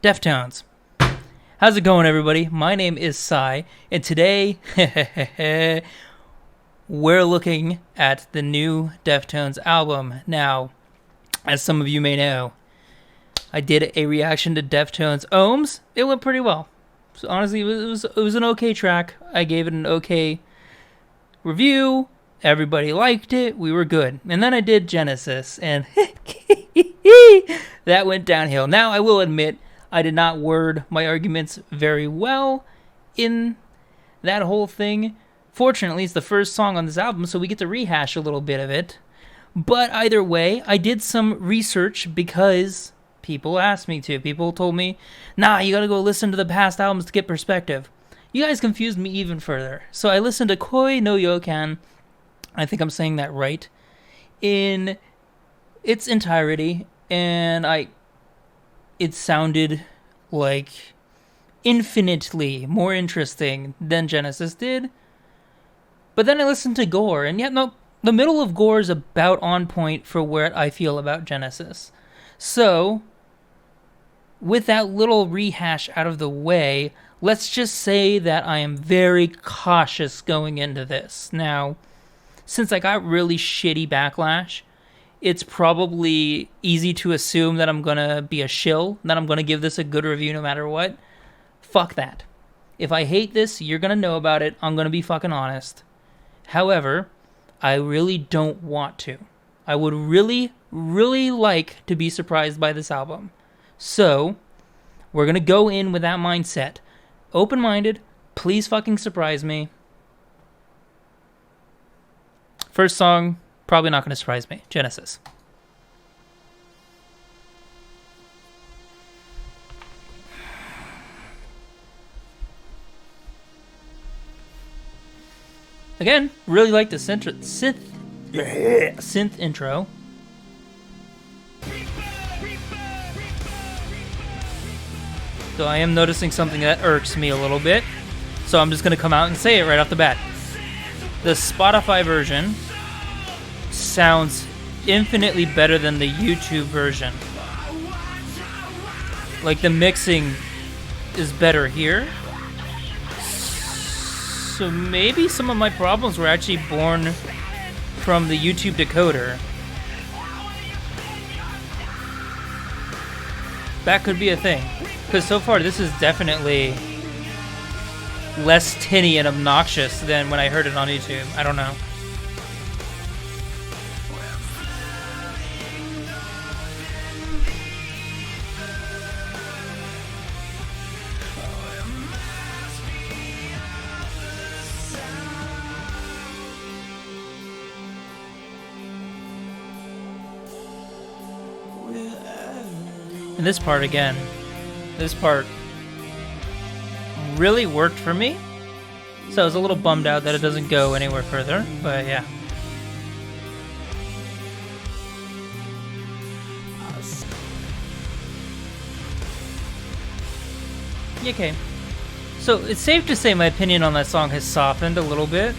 Deftones. How's it going, everybody? My name is Sai, and today we're looking at the new Deftones album. Now, as some of you may know, I did a reaction to Deftones' Ohms. It went pretty well. So honestly, it was an okay track. I gave it an okay review. Everybody liked it. We were good. And then I did Genesis, and that went downhill. Now, I will admit, I did not word my arguments very well in that whole thing. Fortunately, it's the first song on this album, so we get to rehash a little bit of it. But either way, I did some research because people asked me to. People told me, nah, you gotta go listen to the past albums to get perspective. You guys confused me even further. So I listened to Koi no Yokan, I think I'm saying that right, in its entirety, and it sounded like infinitely more interesting than Genesis did. But then I listened to Gore, and yet no, the middle of Gore is about on point for where I feel about Genesis. So, with that little rehash out of the way, let's just say that I am very cautious going into this. Now, since I got really shitty backlash, it's probably easy to assume that I'm going to be a shill, that I'm going to give this a good review no matter what. Fuck that. If I hate this, you're going to know about it. I'm going to be fucking honest. However, I really don't want to. I would really, really like to be surprised by this album. So, we're going to go in with that mindset. Open-minded, please fucking surprise me. First song, probably not going to surprise me. Genesis. Again, really like the synth intro. So I am noticing something that irks me a little bit. So I'm just going to come out and say it right off the bat. The Spotify version sounds infinitely better than the YouTube version. Like, the mixing is better here. So maybe some of my problems were actually born from the YouTube decoder. That could be a thing. Because so far this is definitely less tinny and obnoxious than when I heard it on YouTube. I don't know. And this part again, this part really worked for me. So I was a little bummed out that it doesn't go anywhere further, but yeah. Okay. So it's safe to say my opinion on that song has softened a little bit.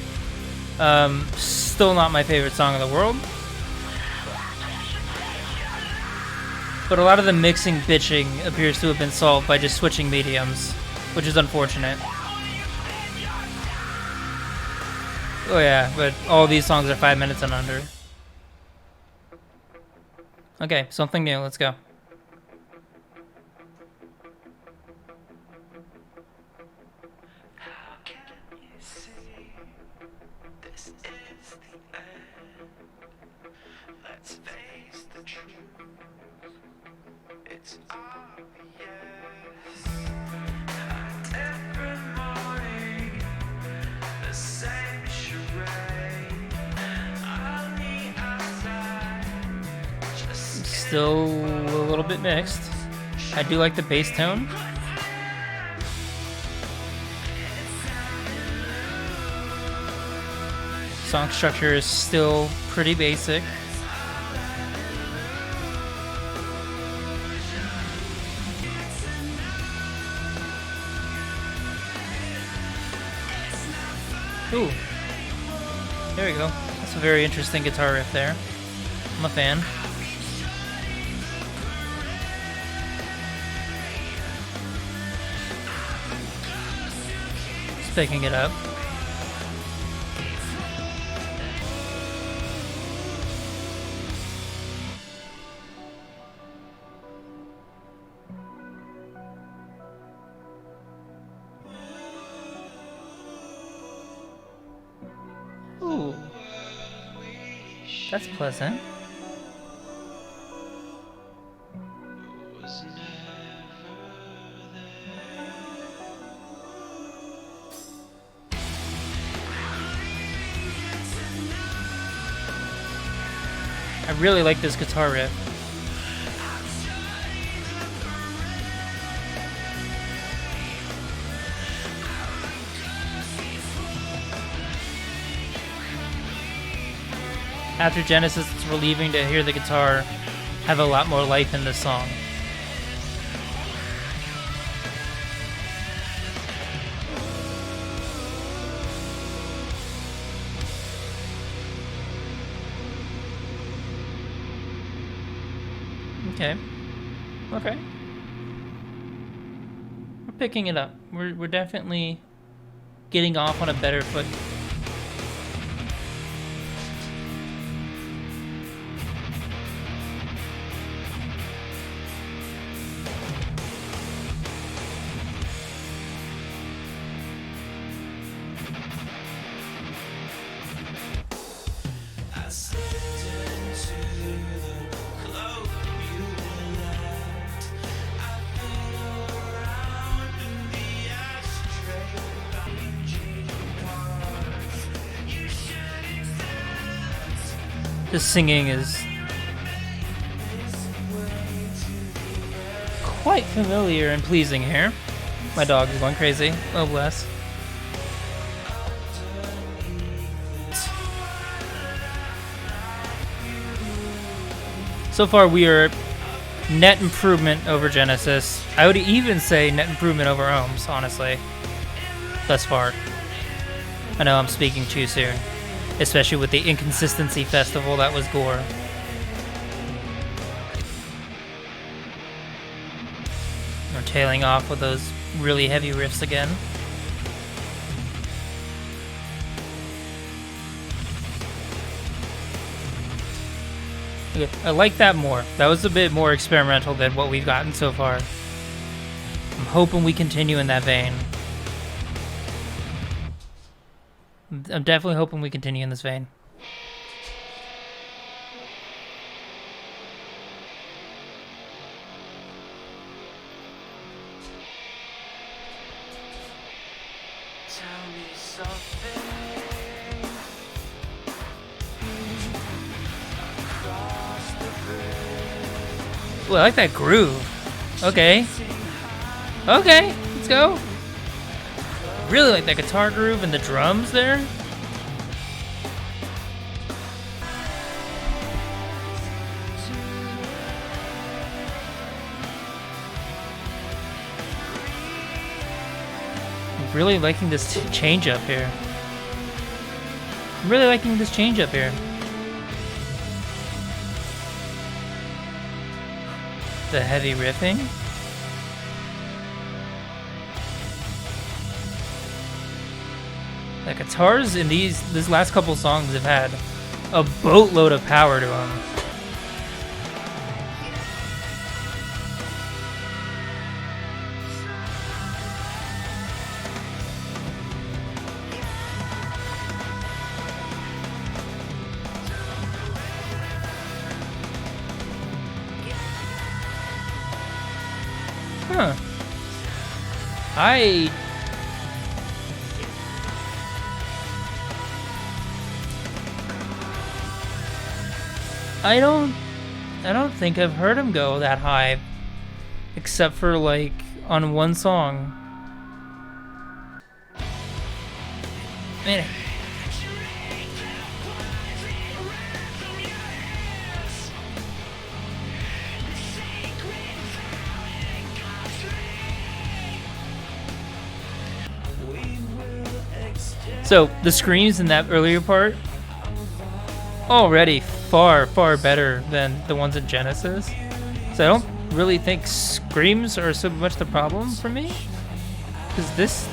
Still not my favorite song in the world. But a lot of the mixing bitching appears to have been solved by just switching mediums, which is unfortunate. Oh yeah, but all these songs are 5 minutes and under. Okay, something new, let's go. Still a little bit mixed. I do like the bass tone. Song structure is still pretty basic. Ooh. There we go. That's a very interesting guitar riff there. I'm a fan. picking it up. Ooh. That's pleasant. I really like this guitar riff. After Genesis, it's relieving to hear the guitar have a lot more life in this song. Okay. Okay. We're picking it up. We're definitely getting off on a better foot. The singing is quite familiar and pleasing here. My dog is going crazy. Oh, bless. So far, we are net improvement over Genesis. I would even say net improvement over Ohms, honestly. Thus far. I know I'm speaking too soon. Especially with the Inconsistency Festival that was Gore. We're tailing off with those really heavy riffs again. Okay, I like that more. That was a bit more experimental than what we've gotten so far. I'm hoping we continue in that vein. I'm definitely hoping we continue in this vein. Ooh, I like that groove. Okay. Okay, let's go. Really like that guitar groove and the drums there. I'm really liking this change up here. I'm really liking this change up here. The heavy riffing. The guitars in these last couple songs have had a boatload of power to them. Huh. I don't think I've heard him go that high, except for like on one song. Man. So the screams in that earlier part already far better than the ones in Genesis. So I don't really think screams are so much the problem for me, because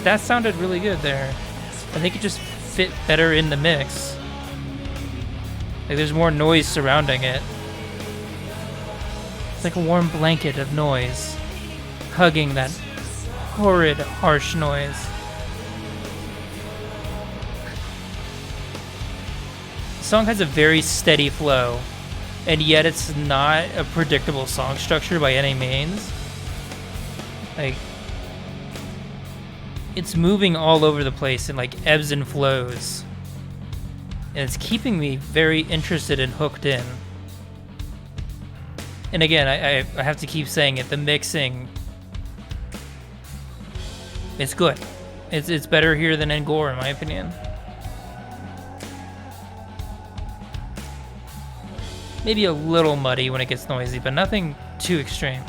that sounded really good there. I think it just fit better in the mix. Like there's more noise surrounding it. It's like a warm blanket of noise, hugging that horrid, harsh noise. The song has a very steady flow, and yet it's not a predictable song structure by any means. Like, it's moving all over the place in like ebbs and flows. And it's keeping me very interested and hooked in. And again, I have to keep saying it, the mixing, it's good. It's better here than in Gore, in my opinion. Maybe a little muddy when it gets noisy, but nothing too extreme.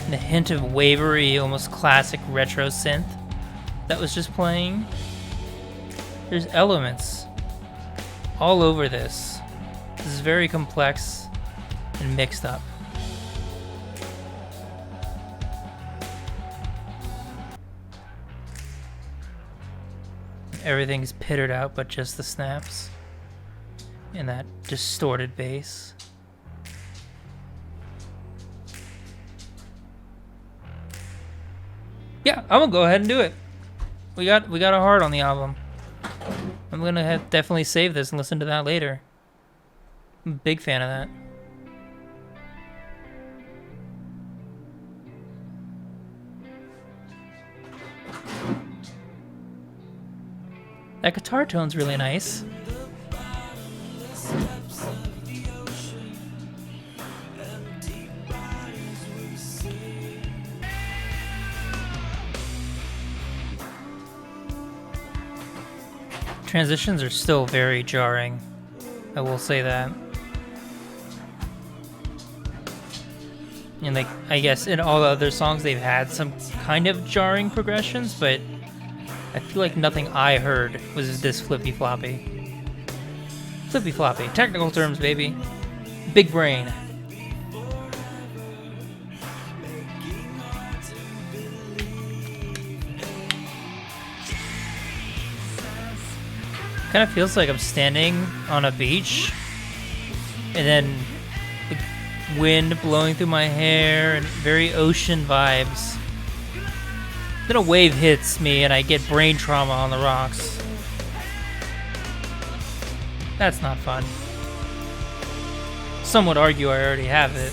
And a hint of wavery, almost classic retro synth that was just playing. There's elements all over this. This is very complex and mixed up. Everything's pittered out but just the snaps and that distorted bass. Yeah, I'm gonna go ahead and do it. We got a heart on the album. I'm gonna definitely save this and listen to that later. I'm a big fan of that. That guitar tone's really nice. Transitions are still very jarring. I will say that. And like, I guess in all the other songs they've had some kind of jarring progressions, but I feel like nothing I heard was this flippy floppy. Flippy floppy. Technical terms, baby. Big brain. Kind of feels like I'm standing on a beach and then the wind blowing through my hair and very ocean vibes. Then a wave hits me and I get brain trauma on the rocks. That's not fun. Some would argue I already have it.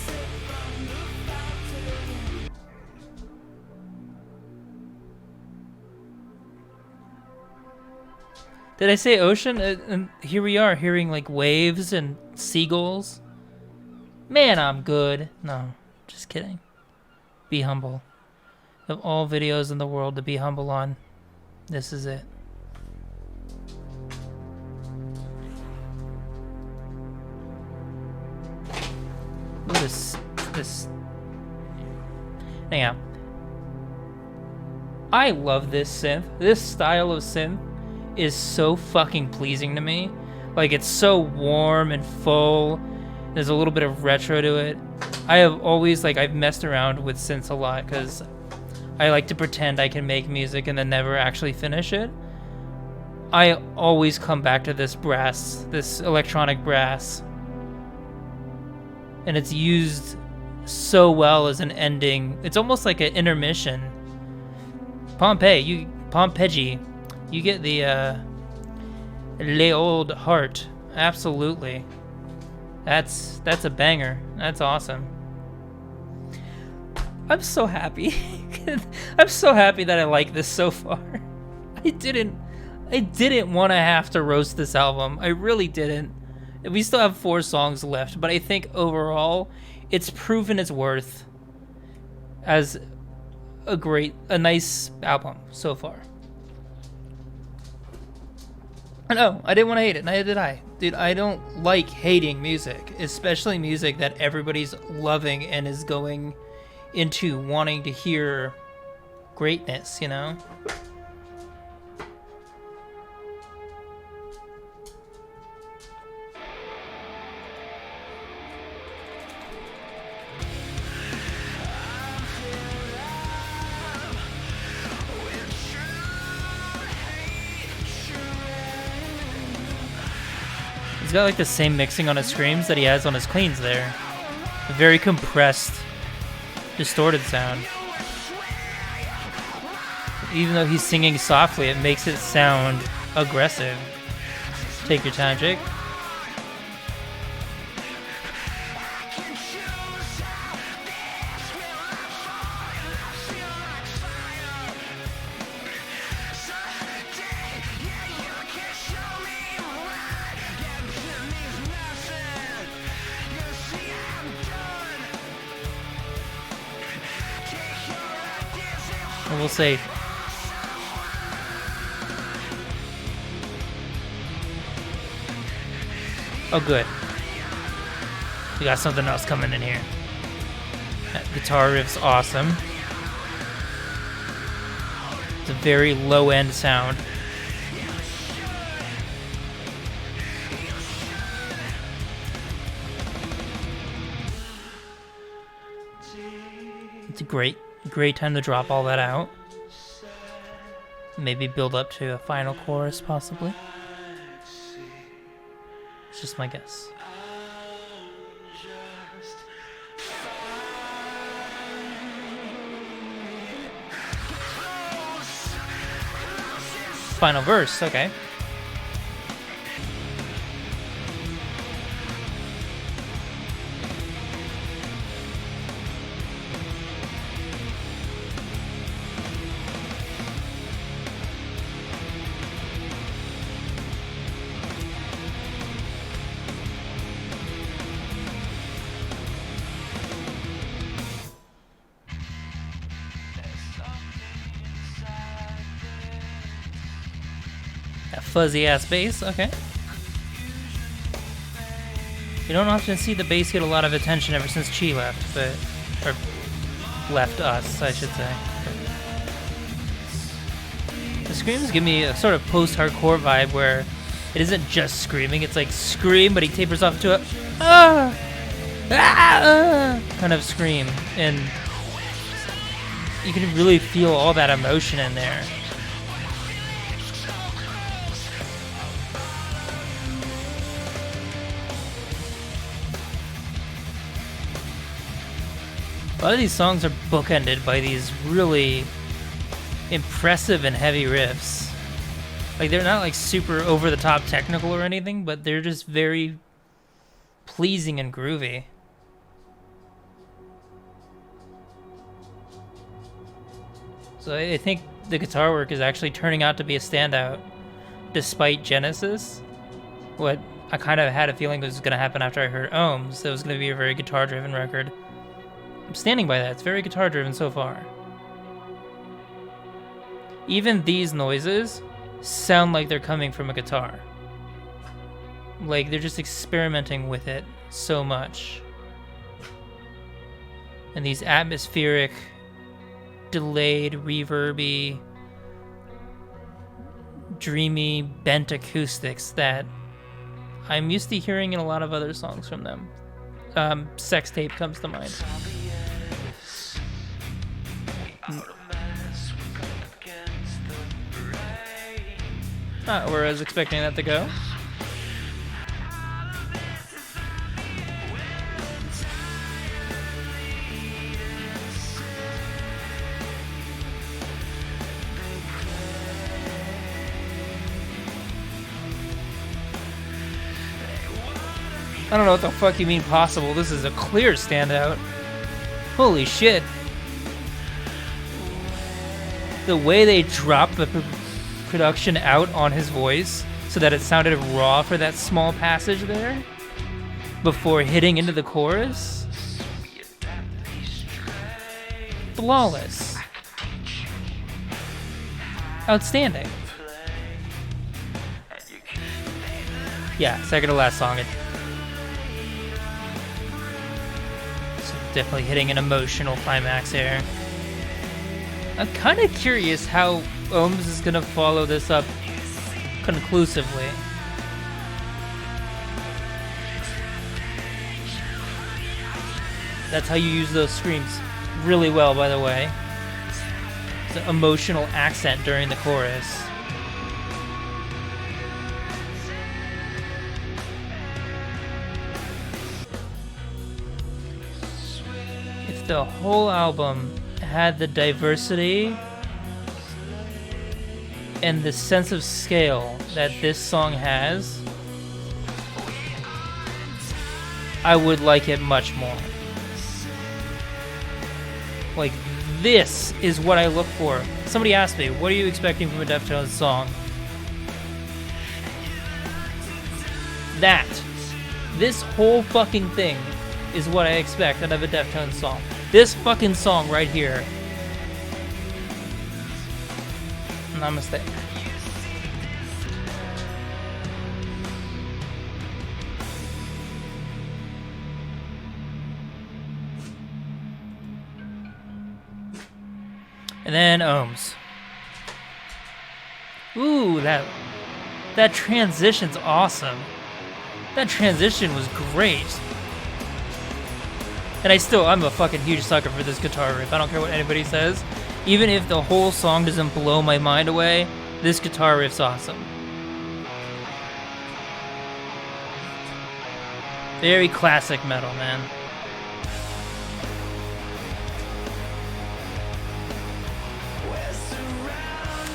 Did I say ocean? And here we are hearing like waves and seagulls. Man, I'm good. No, just kidding. Be humble. Of all videos in the world to be humble on, this is it. Ooh, this. Hang on. I love this synth. This style of synth is so fucking pleasing to me. Like, it's so warm and full. There's a little bit of retro to it. I have always, like, I've messed around with synths a lot because I like to pretend I can make music and then never actually finish it. I always come back to this brass, this electronic brass. And it's used so well as an ending. It's almost like an intermission. Pompeji, you get the Le Old Heart. Absolutely. That's a banger. That's awesome. I'm so happy. I'm so happy that I like this so far. I didn't want to have to roast this album. I really didn't. We still have 4 songs left, but I think overall it's proven its worth as a nice album so far. No, I didn't want to hate it, neither did I. Dude, I don't like hating music, especially music that everybody's loving and is going into wanting to hear greatness, you know? He's got like the same mixing on his screams that he has on his cleans there. A very compressed, distorted sound. Even though he's singing softly, it makes it sound aggressive. Take your time, Jake. And we'll say, oh good, we got something else coming in here. That guitar riff's awesome. It's a very low end sound. It's a great time to drop all that out. Maybe build up to a final chorus, possibly. It's just my guess. Final verse, okay. That fuzzy ass bass, okay. You don't often see the bass get a lot of attention ever since Chi left, or left us, I should say. The screams give me a sort of post-hardcore vibe where it isn't just screaming, it's like scream, but he tapers off to a kind of scream, and you can really feel all that emotion in there. A lot of these songs are bookended by these really impressive and heavy riffs. Like, they're not like super over-the-top technical or anything, but they're just very pleasing and groovy. So I think the guitar work is actually turning out to be a standout, despite Genesis. What I kind of had a feeling was going to happen after I heard Ohms. It was going to be a very guitar-driven record. I'm standing by that. It's very guitar-driven so far. Even these noises sound like they're coming from a guitar. Like, they're just experimenting with it so much. And these atmospheric, delayed, reverby, dreamy, bent acoustics that I'm used to hearing in a lot of other songs from them. Sex Tape comes to mind. Not where I was expecting that to go. I don't know what the fuck you mean possible. This is a clear standout. Holy shit. The way they dropped the production out on his voice so that it sounded raw for that small passage there before hitting into the chorus. Flawless. Outstanding. Yeah, second to last song. It's definitely hitting an emotional climax here. I'm kind of curious how Ohms is going to follow this up conclusively. That's how you use those screams really well, by the way. It's an emotional accent during the chorus. if the whole album had the diversity and the sense of scale that this song has, I would like it much more. Like, this is what I look for. Somebody asked me, what are you expecting from a Deftones song? This whole fucking thing is what I expect out of a Deftones song. This fucking song right here. Namaste. And then Ohms. Ooh, that transition's awesome. That transition was great. And I'm a fucking huge sucker for this guitar riff. I don't care what anybody says. Even if the whole song doesn't blow my mind away, this guitar riff's awesome. Very classic metal, man.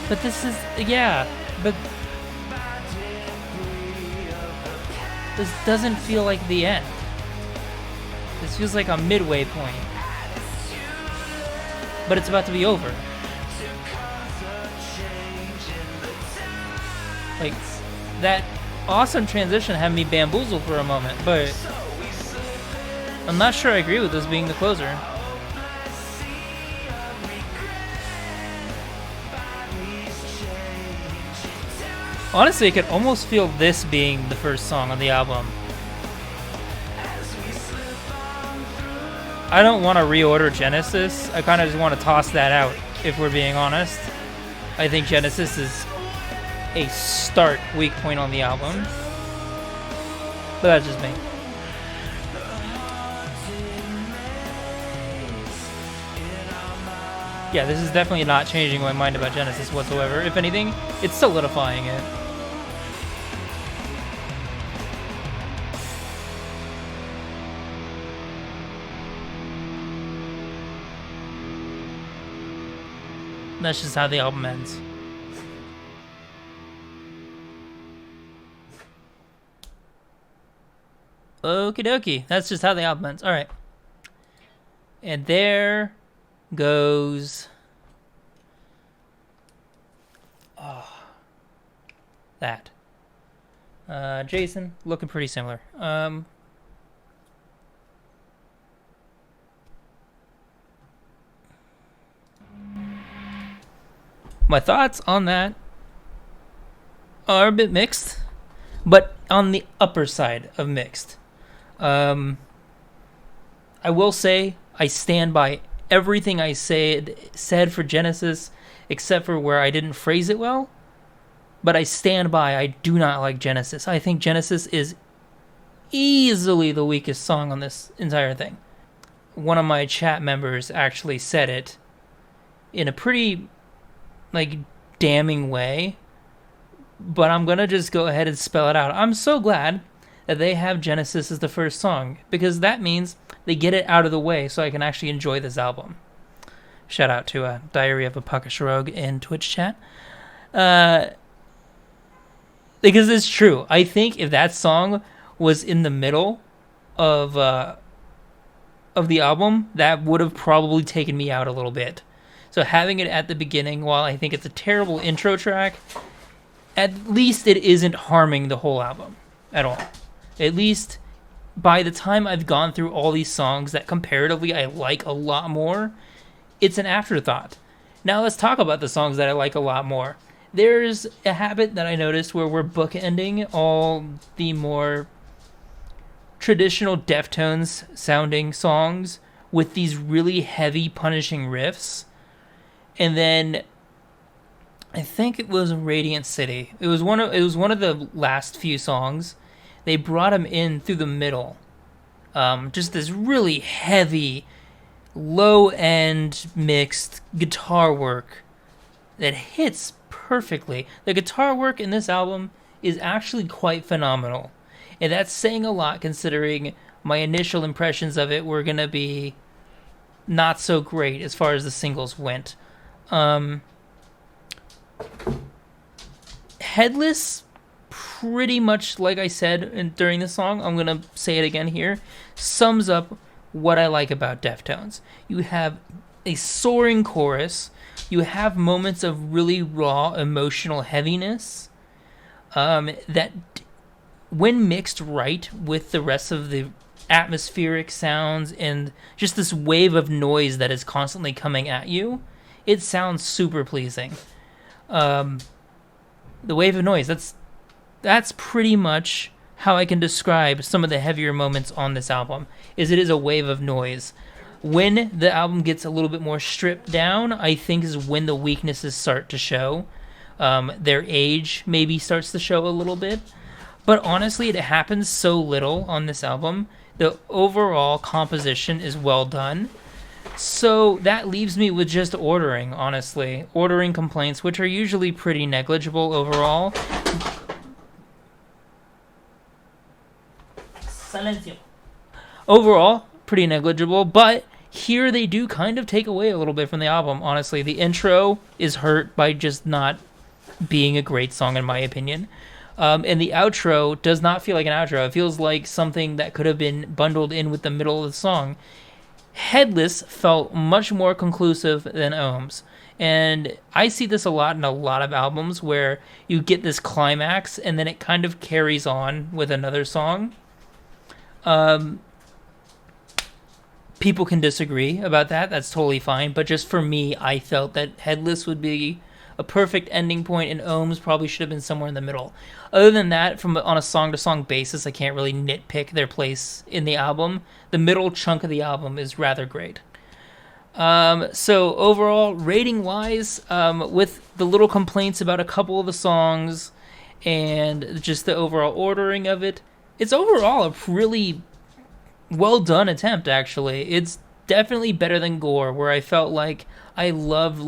But this is, but this doesn't feel like the end. This feels like a midway point. But it's about to be over. Like, that awesome transition had me bamboozled for a moment, but I'm not sure I agree with this being the closer. Honestly, I could almost feel this being the first song on the album. I don't want to reorder Genesis. I kind of just want to toss that out, if we're being honest. I think Genesis is a start weak point on the album. But that's just me. Yeah, this is definitely not changing my mind about Genesis whatsoever. If anything, it's solidifying it. That's just how the album ends. Okie dokie. That's just how the album ends. Alright. And there goes... that. Jason, looking pretty similar. My thoughts on that are a bit mixed, but on the upper side of mixed. I will say I stand by everything I said for Genesis, except for where I didn't phrase it well. But I stand by, I do not like Genesis. I think Genesis is easily the weakest song on this entire thing. One of my chat members actually said it in a pretty, damning way. But I'm going to just go ahead and spell it out. I'm so glad that they have Genesis as the first song, because that means they get it out of the way so I can actually enjoy this album. Shout out to Diary of a Puckish Rogue in Twitch chat. Because it's true. I think if that song was in the middle of the album, that would have probably taken me out a little bit. So having it at the beginning, while I think it's a terrible intro track, at least it isn't harming the whole album at all. At least by the time I've gone through all these songs that comparatively I like a lot more, it's an afterthought. Now let's talk about the songs that I like a lot more. There's a habit that I noticed where we're bookending all the more traditional Deftones sounding songs with these really heavy punishing riffs. And then I think it was Radiant City. It was one of the last few songs. They brought him in through the middle. Just this really heavy, low-end mixed guitar work that hits perfectly. The guitar work in this album is actually quite phenomenal. And that's saying a lot considering my initial impressions of it were going to be not so great as far as the singles went. Um, Headless, pretty much like I said during the song, I'm going to say it again here, sums up what I like about Deftones. You have a soaring chorus. You have moments of really raw emotional heaviness that, when mixed right with the rest of the atmospheric sounds and just this wave of noise that is constantly coming at you, it sounds super pleasing. The wave of noise, that's pretty much how I can describe some of the heavier moments on this album, is it is a wave of noise. When the album gets a little bit more stripped down, I think is when the weaknesses start to show. Their age maybe starts to show a little bit. But honestly, it happens so little on this album. The overall composition is well done. So that leaves me with just ordering, honestly. Ordering complaints, which are usually pretty negligible overall. Silencio. Overall, pretty negligible, but here they do kind of take away a little bit from the album, honestly. The intro is hurt by just not being a great song, in my opinion. And the outro does not feel like an outro. It feels like something that could have been bundled in with the middle of the song. Headless felt much more conclusive than Ohms. And I see this a lot in a lot of albums where you get this climax and then it kind of carries on with another song. People can disagree about that. That's totally fine. But just for me, I felt that Headless would be a perfect ending point, and Ohms probably should have been somewhere in the middle. Other than that, on a song-to-song basis, I can't really nitpick their place in the album. The middle chunk of the album is rather great. So overall, rating-wise, with the little complaints about a couple of the songs and just the overall ordering of it, it's overall a really well-done attempt, actually. It's definitely better than Gore, where I felt like I loved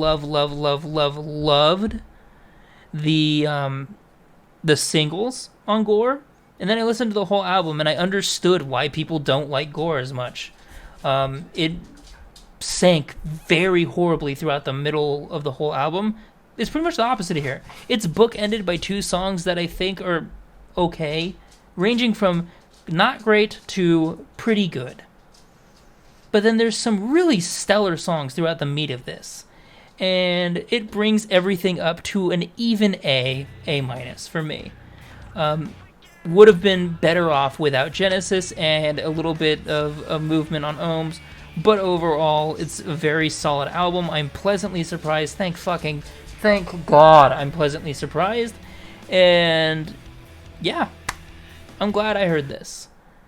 the singles on Gore, and then I listened to the whole album and I understood why people don't like Gore as much. It sank very horribly throughout the middle of the whole album. It's pretty much the opposite here. It's bookended by two songs that I think are okay, ranging from not great to pretty good. But then there's some really stellar songs throughout the meat of this. And it brings everything up to an even A minus for me. Would have been better off without Genesis and a little bit of a movement on Ohms. But overall, it's a very solid album. I'm pleasantly surprised. Thank God I'm pleasantly surprised. And yeah, I'm glad I heard this.